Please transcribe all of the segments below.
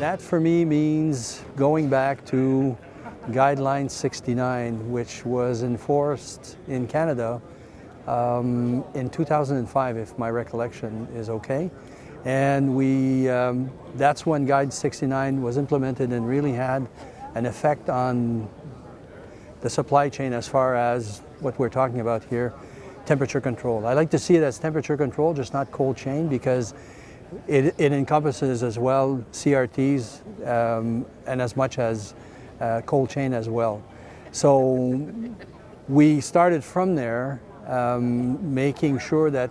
That for me means going back to Guideline 69, which was enforced in Canada in 2005, if my recollection is okay. And that's when Guide 69 was implemented and really had an effect on the supply chain as far as what we're talking about here, temperature control. I like to see it as temperature control, just not cold chain, because it encompasses as well CRTs and as much as cold chain as well. So we started from there, making sure that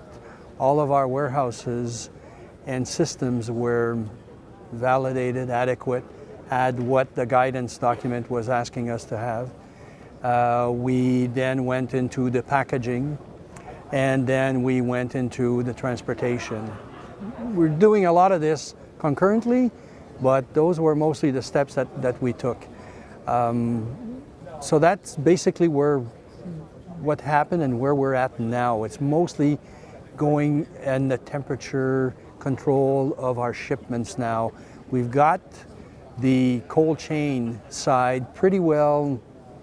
all of our warehouses and systems were validated, adequate, had what the guidance document was asking us to have. We then went into the packaging, and then we went into the transportation. We're doing a lot of this concurrently, but those were mostly the steps that we took. So that's basically what happened and where we're at now. It's mostly going in the temperature control of our shipments now. We've got the cold chain side pretty well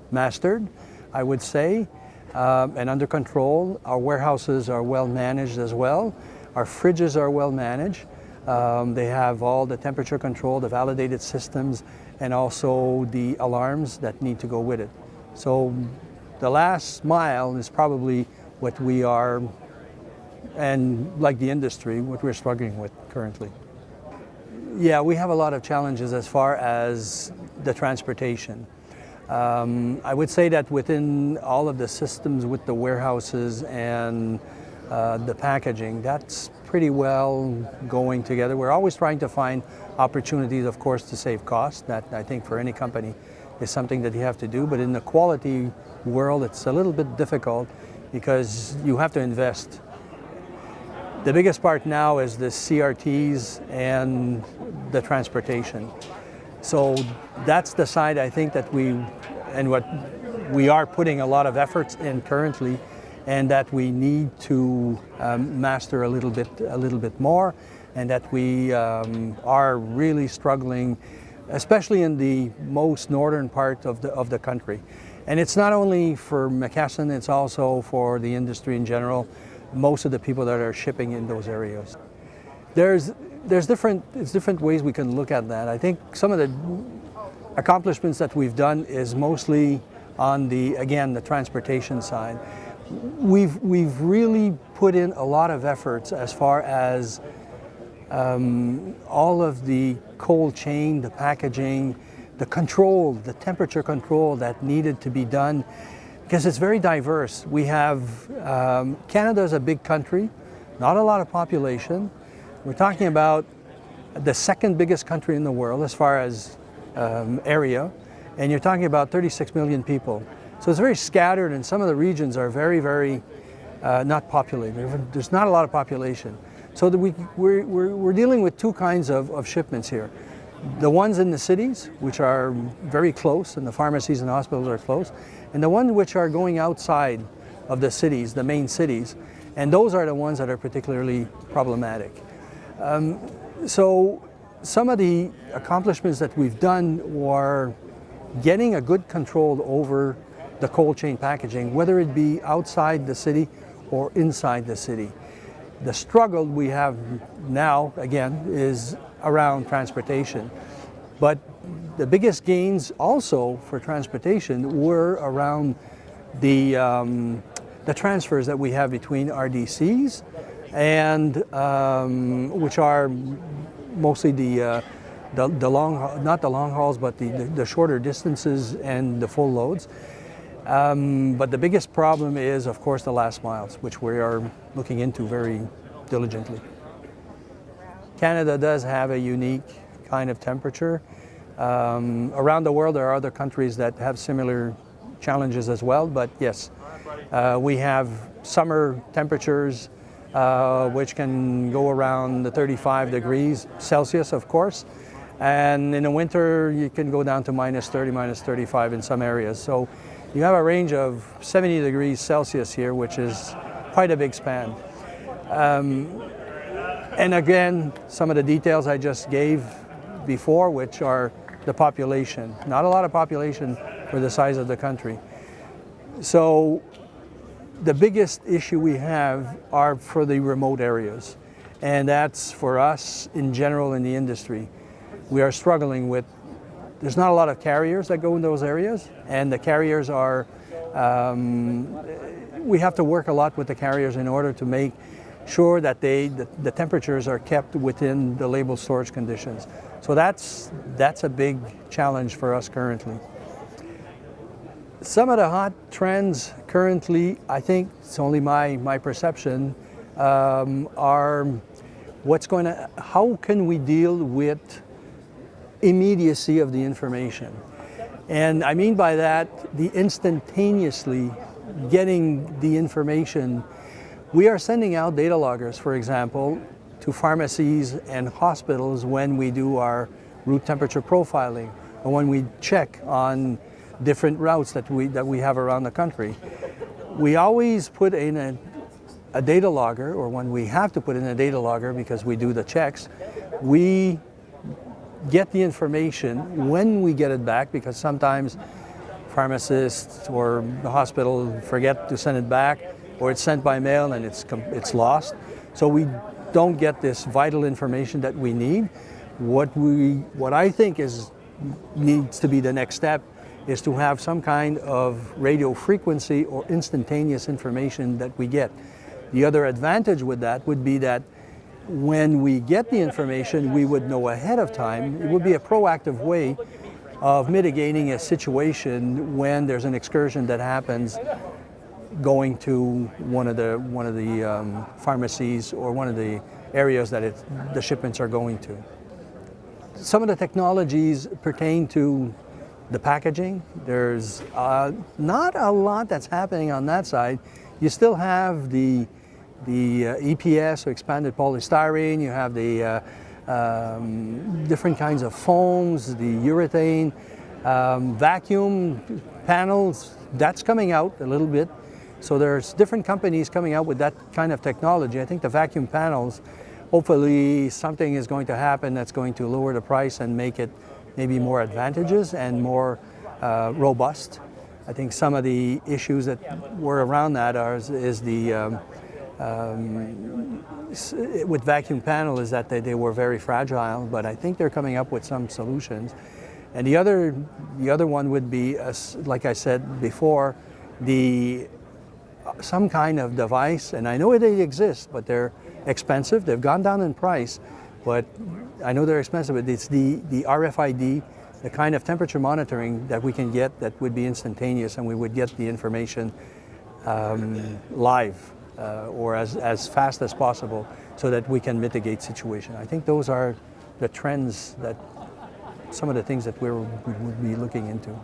mastered, I would say, and under control. Our warehouses are well managed as well. Our fridges are well managed. They have all the temperature control, the validated systems, and also the alarms that need to go with it. So the last mile is probably what we are, and like the industry, what we're struggling with currently. Yeah, we have a lot of challenges as far as the transportation. I would say that within all of the systems with the warehouses and the packaging, that's pretty well going together. We're always trying to find opportunities, of course, to save costs. That, I think, for any company is something that you have to do. But in the quality world, it's a little bit difficult because you have to invest. The biggest part now is the CRTs and the transportation. So that's the side I think that what we are putting a lot of efforts in currently, and that we need to master a little bit more, and that we are really struggling, especially in the most northern part of the country. And it's not only for McKesson, it's also for the industry in general, most of the people that are shipping in those areas. There's different ways we can look at that. I think some of the accomplishments that we've done is mostly on the transportation side. We've really put in a lot of efforts as far as all of the cold chain, the packaging, the control, the temperature control that needed to be done, because it's very diverse. We have, Canada is a big country, not a lot of population. We're talking about the second biggest country in the world as far as area, and you're talking about 36 million people. So it's very scattered, and some of the regions are very, very not populated. There's not a lot of population. So we're dealing with two kinds of shipments here. The ones in the cities, which are very close, and the pharmacies and hospitals are close, and the ones which are going outside of the cities, the main cities, and those are the ones that are particularly problematic. So some of the accomplishments that we've done were getting a good control over the cold chain packaging, whether it be outside the city or inside the city. The struggle we have now, again, is around transportation. But the biggest gains also for transportation were around the transfers that we have between RDCs and which are mostly the long, not the long hauls, but the shorter distances and the full loads. But the biggest problem is, of course, the last miles, which we are looking into very diligently. Canada does have a unique kind of temperature. Around the world, there are other countries that have similar challenges as well, but yes, we have summer temperatures which can go around the 35 degrees Celsius, of course, and in the winter you can go down to -30, -35 in some areas. So you have a range of 70 degrees Celsius here, which is quite a big span. And again, some of the details I just gave, before, which are the population. Not a lot of population for the size of the country. So the biggest issue we have are for the remote areas. And that's for us in general in the industry. We are struggling with, there's not a lot of carriers that go in those areas, and the carriers are, we have to work a lot with the carriers in order to make sure that the temperatures are kept within the label storage conditions. So that's a big challenge for us currently. Some of the hot trends currently, I think it's only my perception, are how can we deal with immediacy of the information? And I mean by that, the instantaneously getting the information. We are sending out data loggers, for example, to pharmacies and hospitals when we do our route temperature profiling, or when we check on different routes that we have around the country. We always put in a data logger, or when we have to put in a data logger because we do the checks, we get the information when we get it back, because sometimes pharmacists or the hospital forget to send it back, or it's sent by mail and it's lost. So we don't get this vital information that we need. What I think needs to be the next step is to have some kind of radio frequency or instantaneous information that we get. The other advantage with that would be that when we get the information, we would know ahead of time. It would be a proactive way of mitigating a situation when there's an excursion that happens going to one of the pharmacies or one of the areas that the shipments are going to. Some of the technologies pertain to the packaging. There's not a lot that's happening on that side. You still have the EPS, or expanded polystyrene. You have the different kinds of foams, the urethane, vacuum panels. That's coming out a little bit. So there's different companies coming out with that kind of technology. I think the vacuum panels, hopefully something is going to happen that's going to lower the price and make it maybe more advantageous and more robust. I think some of the issues that were around that is the with vacuum panel is that they were very fragile, but I think they're coming up with some solutions. And the other one would be, like I said before, some kind of device, and I know they exist, but they're expensive. They've gone down in price, but I know they're expensive. But it's the RFID, the kind of temperature monitoring that we can get that would be instantaneous, and we would get the information live or as fast as possible, so that we can mitigate situation. I think those are the trends, that some of the things that we would be looking into.